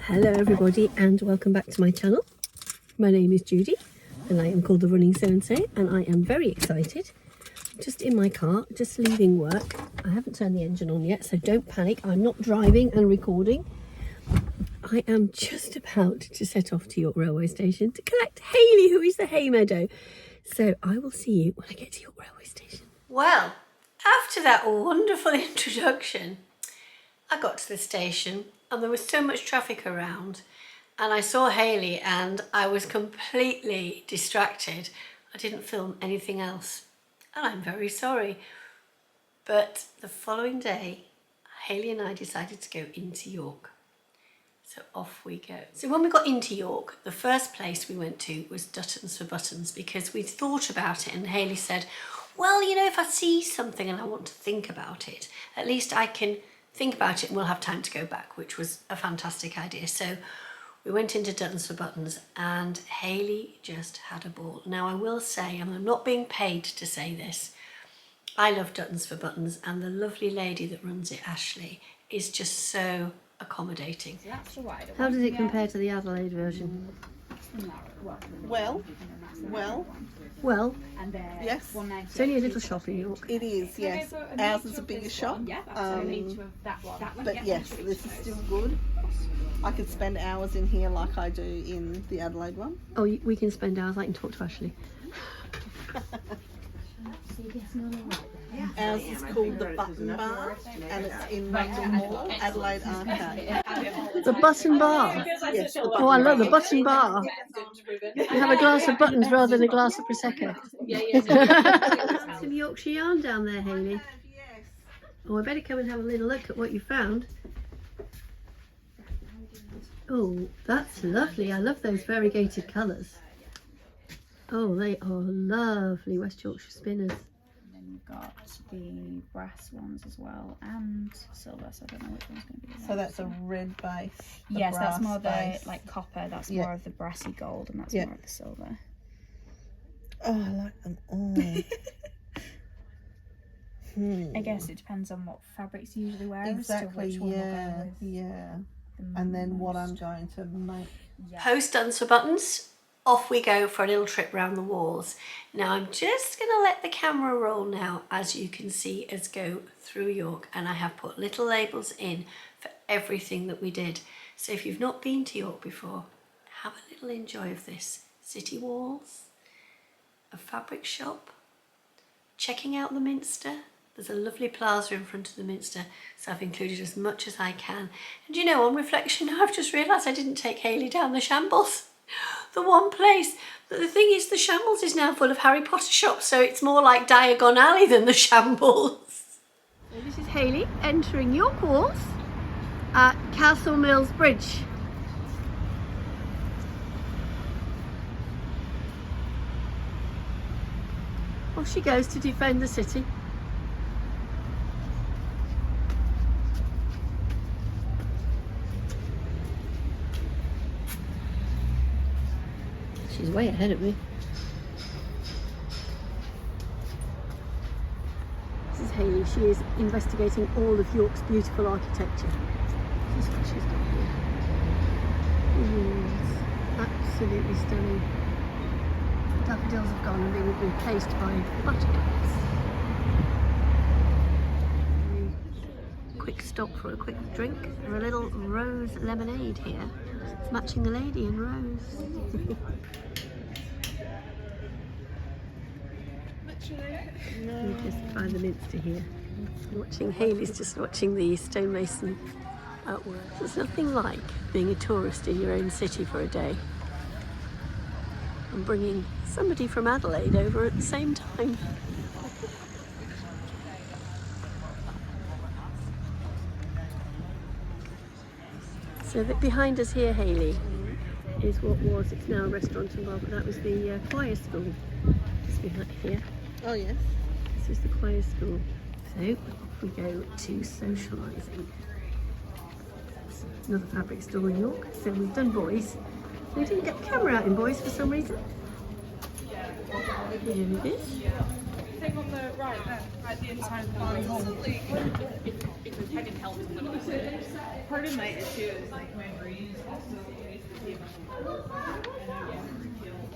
Hello everybody and welcome back to my channel. My name is Judy and I am called the Running So-and-So and I am very excited. I'm just in my car, just leaving work. I haven't turned the engine on yet, so don't panic. I'm not driving and recording. I am just about to set off to York Railway Station to collect Hayley, who is the hay meadow. So I will see you when I get to York Railway Station. Well, after that wonderful introduction, I got to the station and there was so much traffic around and I saw Hayley and I was completely distracted. I didn't film anything else and I'm very sorry. But the following day, Hayley and I decided to go into York. So off we go. So when we got into York, the first place we went to was Duttons for buttons because we thought about it and Hayley said, well, you know, if I see something and I want to think about it, at least I can think about it and we'll have time to go back, which was a fantastic idea. So we went into Duttons for buttons and Hayley just had a ball. Now I will say, and I'm not being paid to say this, I love Duttons for buttons and the lovely lady that runs it, Ashley, is just so accommodating. How does it compare to the Adelaide version? Well, yes. It's only a little shop in York. It is, yes. Ours is a bigger shop, but yes, this is still good. I could spend hours in here like I do in the Adelaide one. Oh, we can spend hours. I can talk to Ashley. Ours is called the Button Bar and it's in Rundle Mall, Adelaide Arcade. The Button Bar? Yes, the Oh, I love the Button Bar. You have a glass of buttons rather than a glass of Prosecco. Some Yorkshire yarn down there, Hayley. Oh, I better come and have a little look at what you found. Oh, that's lovely. I love those variegated colours. Oh, they are lovely West Yorkshire spinners. We've got the brass ones as well and silver, so I don't know which one's going to be the So that's a red base. yes, that's more base. the like copper, that's more of the brassy gold, and that's more of the silver. Oh, I like them all. I guess it depends on what fabrics you usually wear Exactly, as to which one we'll go with. And then what I'm going to make. Post Duttons for buttons. Off we go for a little trip round the walls. Now I'm just going to let the camera roll now, as you can see us go through York, and I have put little labels in for everything that we did. So if you've not been to York before, have a little enjoy of this. City walls, a fabric shop, checking out the Minster. There's a lovely plaza in front of the Minster, so I've included as much as I can. And you know, on reflection, I've just realised I didn't take Hayley down the Shambles. The one place, but the thing is the Shambles is now full of Harry Potter shops, so it's more like Diagon Alley than the Shambles. So this is Hayley entering York Walls at Castle Mills Bridge. Off she goes to defend the city. She's way ahead of me. This is Hayley. She is investigating all of York's beautiful architecture. This is what she's done here. It's absolutely stunning. The daffodils have gone and been replaced by buttercups. Quick stop for a quick drink. There's a little rose lemonade here. It's matching the lady in rose. We're just by the Minster here. Watching Hayley's just watching the stonemason artwork. There's nothing like being a tourist in your own city for a day and bringing somebody from Adelaide over at the same time. So that behind us here, Hayley, is what was, it's now a restaurant and bar, but that was the choir school just behind here. Oh yes. This is the choir school. So off we go to socialising. Another fabric store in York. So we've done boys. We didn't get the camera out in boys for some reason. Here it is. Take on the right then, at the inside of the hall. Part of my issue is like my brain is also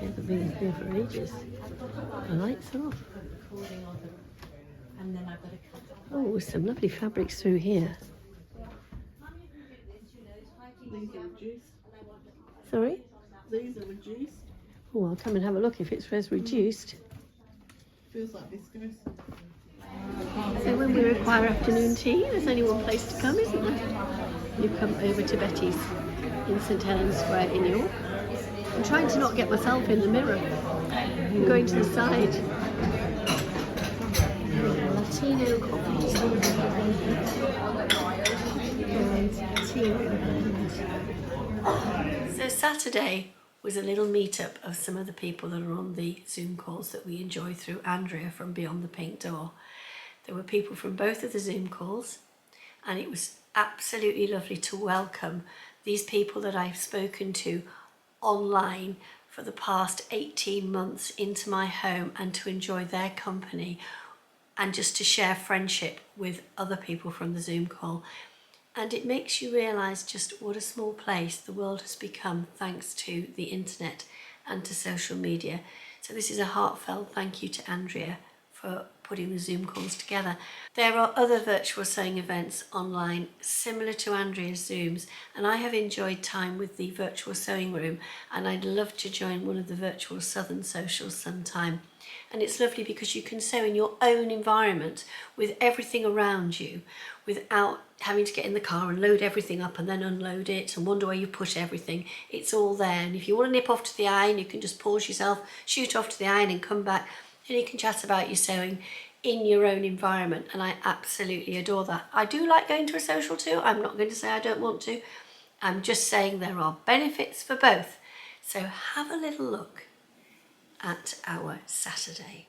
Yeah, they've been here for ages. The lights are off. Oh, some lovely fabrics through here. These are reduced. Sorry? These are reduced. Oh, I'll come and have a look if it's res reduced. Feels like viscose. So when we require afternoon tea, there's only one place to come, isn't there? You come over to Betty's in St Helens Square in York. I'm trying to not get myself in the mirror. I'm going to the side. Latino coffees. And tea. So Saturday was a little meetup of some of the people that are on the Zoom calls that we enjoy through Andrea from Beyond the Pink Door. There were people from both of the Zoom calls, and it was absolutely lovely to welcome these people that I've spoken to online for the past 18 months into my home, and to enjoy their company and just to share friendship with other people from the Zoom call. And it makes you realise just what a small place the world has become thanks to the internet and to social media. So this is a heartfelt thank you to Andrea for putting the Zoom calls together. There are other virtual sewing events online similar to Andrea's Zooms, and I have enjoyed time with the virtual sewing room, and I'd love to join one of the virtual Southern socials sometime. And it's lovely because you can sew in your own environment with everything around you without having to get in the car and load everything up and then unload it and wonder where you put everything. It's all there, and if you want to nip off to the iron, you can just pause yourself, shoot off to the iron and come back, and you can chat about your sewing in your own environment, and I absolutely adore that. I do like going to a social too. I'm not going to say I don't want to. I'm just saying there are benefits for both. So have a little look at our Saturday.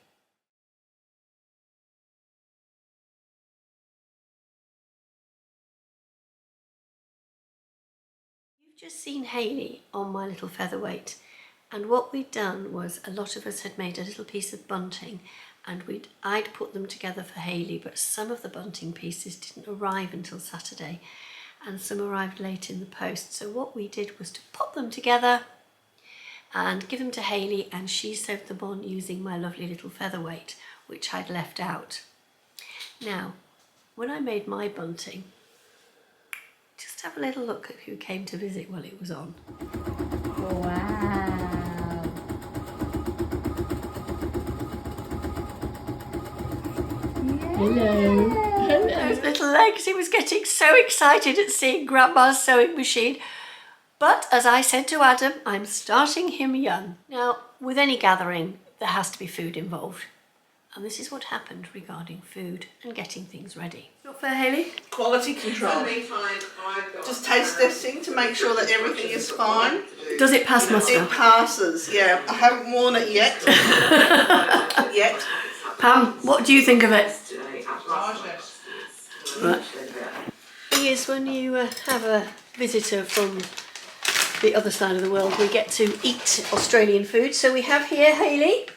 You've just seen Hayley on my little featherweight, and what we'd done was a lot of us had made a little piece of bunting, and I'd put them together for Hayley, but some of the bunting pieces didn't arrive until Saturday, and some arrived late in the post. So what we did was to pop them together and give them to Hayley, and she sewed them on using my lovely little featherweight, which I'd left out. Now, when I made my bunting, just have a little look at who came to visit while it was on. Wow. Hello. Those little legs. He was getting so excited at seeing Grandma's sewing machine. But as I said to Adam, I'm starting him young. Now, with any gathering, there has to be food involved. And this is what happened regarding food and getting things ready. Not fair, Hayley? Quality control. Just taste testing to make sure that everything is fine. Does it pass muster? It passes, yeah. I haven't worn it yet. Pam, what do you think of it? Right. The thing is, when you have a visitor from the other side of the world, we get to eat Australian food. So we have here, Hayley,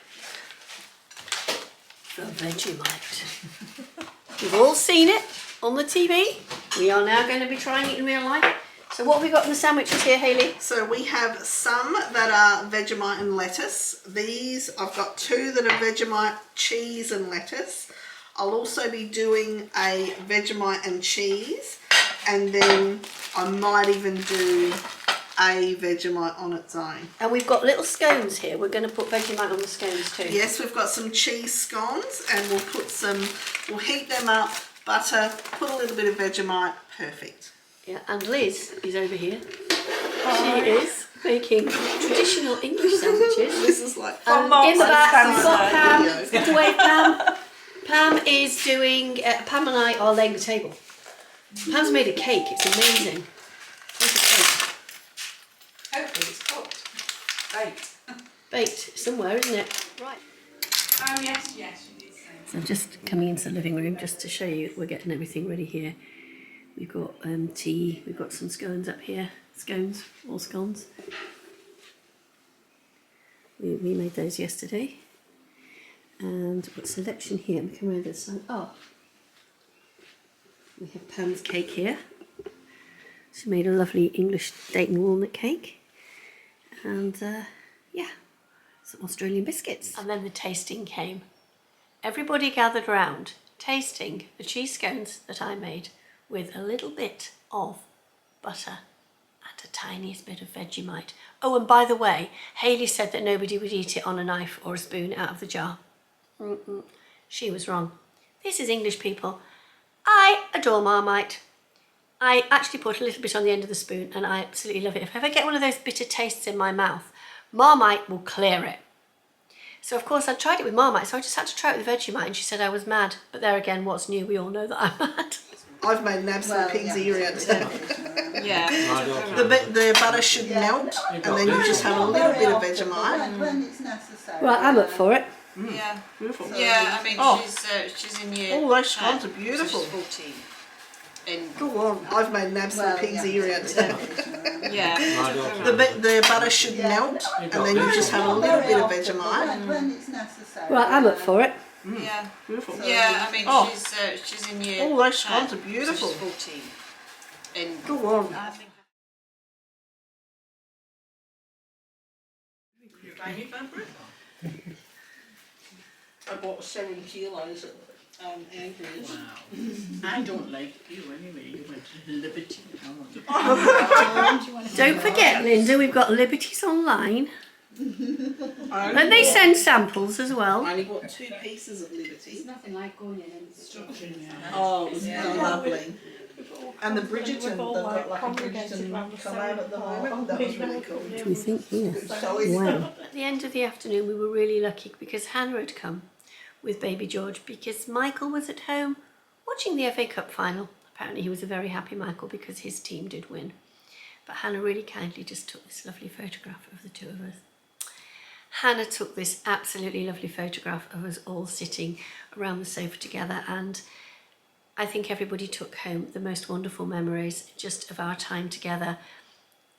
the Vegemite. You've all seen it on the TV. We are now going to be trying it in real life. So what have we got in the sandwiches here, Hayley? So we have some that are Vegemite and lettuce. These, I've got two that are Vegemite, cheese and lettuce. I'll also be doing a Vegemite and cheese, and then I might even do a Vegemite on its own. And we've got little scones here. We're going to put Vegemite on the scones too. Yes, we've got some cheese scones, and we'll heat them up, butter, put a little bit of Vegemite, perfect. Yeah, and Liz is over here. She is making traditional English sandwiches. This is like In the back, we've got Pam. Get away, Pam. Pam is doing. Pam and I are laying the table. Pam's made a cake. It's amazing. Where's the cake? Hopefully it's cooked. Baked. Baked somewhere, isn't it? Right. Oh yes, yes, you did say. So I'm just coming into the living room just to show you we're getting everything ready here. We've got tea, we've got some scones up here. Scones, all scones. We made those yesterday. And we've got selection here. We come over this side. Oh. We have Pam's cake here. She made a lovely English Dayton walnut cake. And yeah, some Australian biscuits. And then the tasting came. Everybody gathered round, tasting the cheese scones that I made with a little bit of butter and a tiniest bit of Vegemite. Oh, and by the way, Hayley said that nobody would eat it on a knife or a spoon out of the jar. She was wrong. This is English people. I adore Marmite. I actually put a little bit on the end of the spoon and I absolutely love it. If I ever get one of those bitter tastes in my mouth, Marmite will clear it. So of course I tried it with Marmite, so I just had to try it with Vegemite and she said I was mad. But there again, what's new? We all know that I'm mad. I've made an absolute pig's ear out of it. Yeah. The butter should melt and then you just have a little bit of Vegemite. When it's necessary. Well, I'm up for it. Yeah. Beautiful. Yeah, I mean, Oh. she's in year. Oh, those scones 10, are beautiful. So she's 14. And Go on, I've made an absolute pig's ear out of it. yeah. The butter should melt and then you just have a little bit of Vegemite. When it's necessary. Well, I'm up for it. Yeah. Beautiful. Yeah, I mean, Oh. she's in year. Oh, those 10, scones are beautiful. So she's 14. And Go on. I think. I bought 7 kilos at Andrew's. Wow. I don't like you anyway. You went to Liberty. Don't forget, Linda, we've got Liberties online. I And they send samples as well. only bought 2 pieces of Liberty. Nothing like going in and structuring. Oh, it was lovely. And the Bridgerton, they've got like a Bridgerton collab at the moment. That was really cool. What do we think here? So easy. Wow. At the end of the afternoon, we were really lucky because Hannah had come with baby George because Michael was at home watching the FA Cup final. Apparently he was a very happy Michael because his team did win. But Hannah really kindly just took this lovely photograph of the two of us. Hannah took this absolutely lovely photograph of us all sitting around the sofa together, and I think everybody took home the most wonderful memories just of our time together.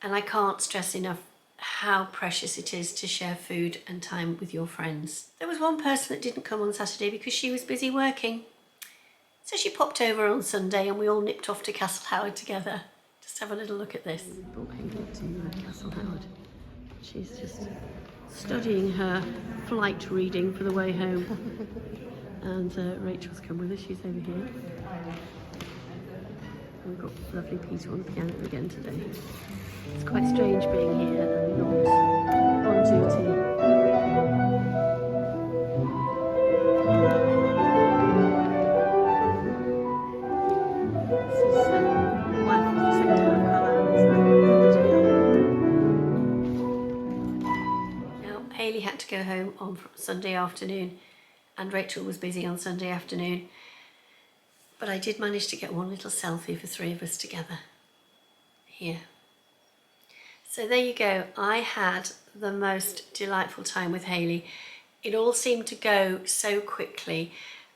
And I can't stress enough how precious it is to share food and time with your friends. There was one person that didn't come on Saturday because she was busy working. So she popped over on Sunday and we all nipped off to Castle Howard together. Just have a little look at this. Brought Hayley to Castle Howard. She's just studying her flight reading for the way home. And Rachel's come with us, she's over here. And we've got lovely Peter on the piano again today. It's quite strange being here and not on duty. This is the wife of the Secretary of Carlisle. Now, Hayley had to go home on Sunday afternoon and Rachel was busy on Sunday afternoon. But I did manage to get one little selfie for 3 of us together here. So there you go. I had the most delightful time with Hayley. It all seemed to go so quickly,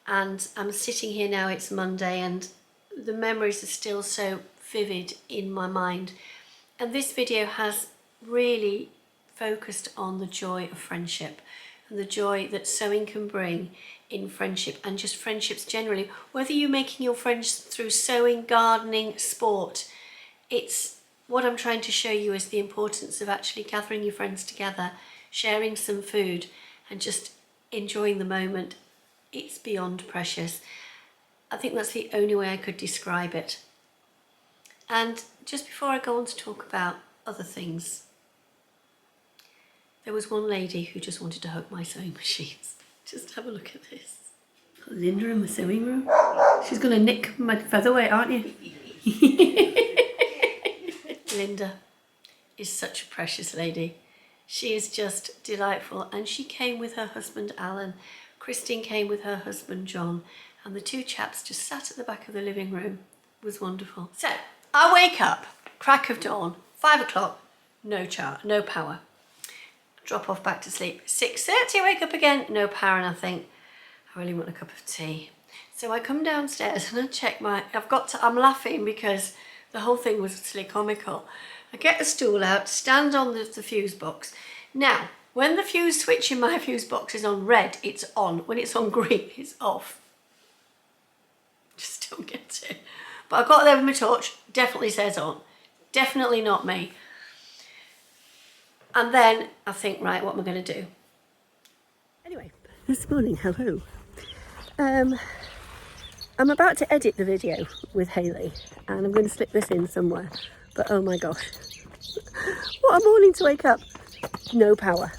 and I'm sitting here now, it's Monday, and the memories are still so vivid in my mind. And this video has really focused on the joy of friendship and the joy that sewing can bring in friendship and just friendships generally. Whether you're making your friends through sewing, gardening, sport, it's what I'm trying to show you is the importance of actually gathering your friends together, sharing some food and just enjoying the moment. It's beyond precious. I think that's the only way I could describe it. And just before I go on to talk about other things, there was one lady who just wanted to hug my sewing machines. Just have a look at this. Got Linda in my sewing room. She's going to nick my featherweight, aren't you? Linda is such a precious lady. She is just delightful, and she came with her husband Alan. Christine came with her husband John, and the 2 chaps just sat at the back of the living room. It was wonderful. So I wake up, crack of dawn, 5 o'clock, no power. Drop off back to sleep. 6:30 wake up again, no power, and I think I really want a cup of tea. So I come downstairs and I check I'm laughing because the whole thing was absolutely comical. I get a stool out, stand on the fuse box. Now, when the fuse switch in my fuse box is on red, it's on. When it's on green, it's off. Just don't get it. But I got there with my torch, definitely says on. Definitely not me. And then I think, right, what am I going to do? Anyway, this morning, hello. I'm about to edit the video with Hayley and I'm going to slip this in somewhere. But oh my gosh, what a morning to wake up. No power.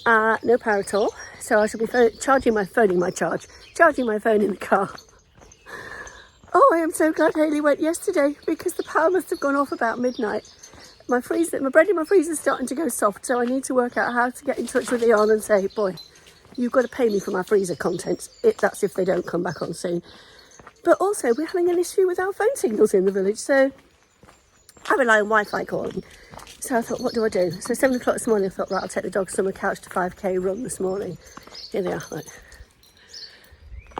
No power at all. So I shall be charging my phone in the car. Oh, I am so glad Hayley went yesterday because the power must have gone off about midnight. My bread in my freezer is starting to go soft, so I need to work out how to get in touch with Leon and say, boy, you've got to pay me for my freezer contents. That's if they don't come back on soon. But also, we're having an issue with our phone signals in the village, so I rely on Wi-Fi calling. So I thought, what do I do? So 7 o'clock this morning, I thought, right, I'll take the dogs from the couch to 5k run this morning. Here they are, look.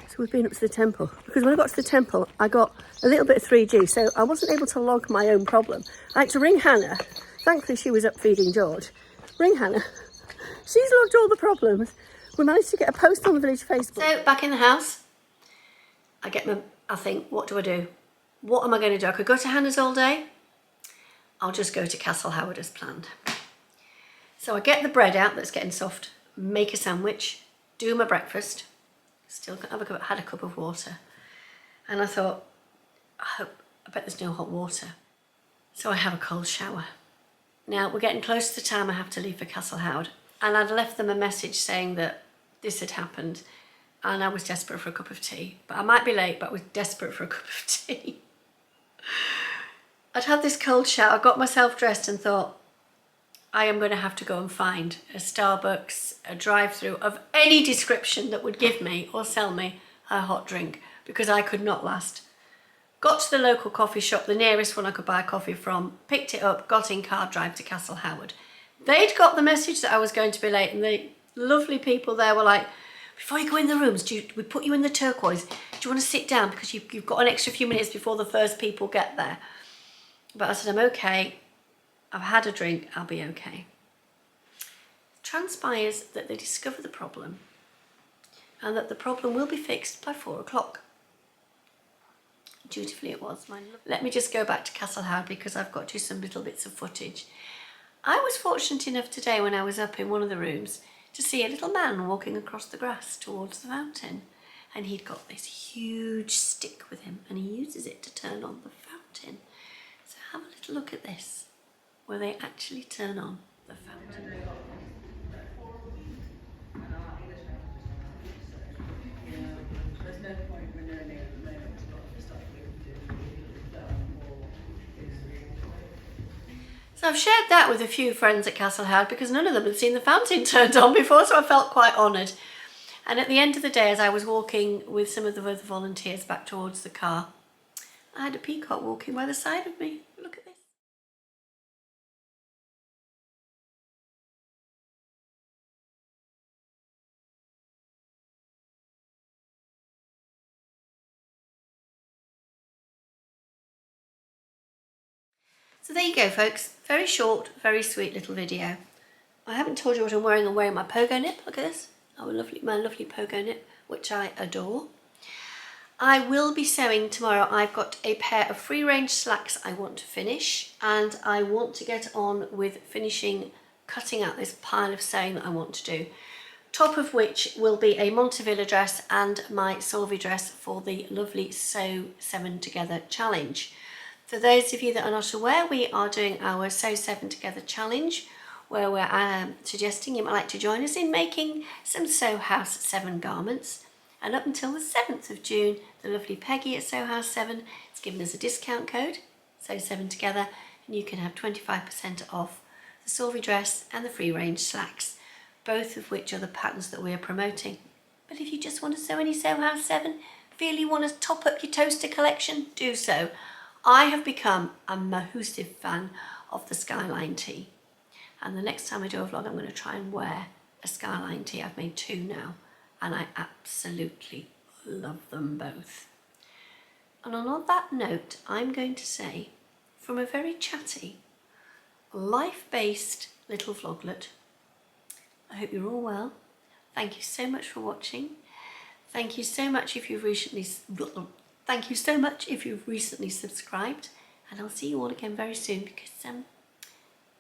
So we've been up to the temple. Because when I got to the temple, I got a little bit of 3G, so I wasn't able to log my own problem. I had to ring Hannah. Thankfully, she was up feeding George. Ring Hannah. She's logged all the problems. We managed to get a post on the village Facebook. So, back in the house, I think, what do I do? What am I going to do? I could go to Hannah's all day. I'll just go to Castle Howard as planned. So I get the bread out that's getting soft, make a sandwich, do my breakfast, still had a cup of water. And I thought, I bet there's no hot water. So I have a cold shower. Now we're getting close to the time I have to leave for Castle Howard. And I'd left them a message saying that this had happened and I was desperate for a cup of tea. But I might be late, but I was desperate for a cup of tea. I'd had this cold shower, I got myself dressed and thought, I am going to have to go and find a Starbucks, a drive-through of any description that would give me or sell me a hot drink because I could not last. Got to the local coffee shop, the nearest one I could buy coffee from, picked it up, got in car, drive to Castle Howard. They'd got the message that I was going to be late and the lovely people there were like, before you go in the rooms, we put you in the turquoise. Do you want to sit down because you've got an extra few minutes before the first people get there? But I said, I'm okay. I've had a drink, I'll be okay. Transpires that they discover the problem and that the problem will be fixed by 4 o'clock. Dutifully it was. Let me just go back to Castle Howard because I've got you some little bits of footage. I was fortunate enough today when I was up in one of the rooms to see a little man walking across the grass towards the fountain. And he'd got this huge stick with him and he uses it to turn on the fountain. So have a little look at this, where they actually turn on the fountain. So I've shared that with a few friends at Castle Howard because none of them had seen the fountain turned on before, so I felt quite honoured. And at the end of the day, as I was walking with some of the other volunteers back towards the car, I had a peacock walking by the side of me. Look at this. So there you go, folks. Very short, very sweet little video. I haven't told you what I'm wearing. I'm wearing my pogo nip. Look at this. Oh, my lovely pogo nip, which I adore. I will be sewing tomorrow. I've got a pair of free range slacks I want to finish and I want to get on with finishing cutting out this pile of sewing that I want to do. Top of which will be a Montevilla dress and my Solvi dress for the lovely Sew 7 Together challenge. For those of you that are not aware, we are doing our Sew 7 Together challenge where we're suggesting you might like to join us in making some Sew House 7 garments. And up until the 7th of June, the lovely Peggy at Sew House 7 has given us a discount code, Sew 7 Together, and you can have 25% off the Solvi dress and the free range slacks, both of which are the patterns that we are promoting. But if you just want to sew any Sew House 7, feel you want to top up your toaster collection, do so. I have become a massive fan of the Skyline tee. And the next time I do a vlog, I'm going to try and wear a Skyline tee. I've made 2 now. And I absolutely love them both. And on that note, I'm going to say, from a very chatty, life-based little vloglet, I hope you're all well. Thank you so much for watching. Thank you so much if you've recently Thank you so much if you've recently subscribed, and I'll see you all again very soon because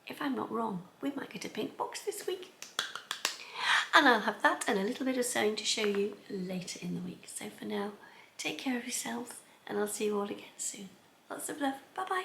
if I'm not wrong, we might get a pink box this week. And I'll have that and a little bit of sewing to show you later in the week. So for now, take care of yourselves and I'll see you all again soon. Lots of love. Bye bye.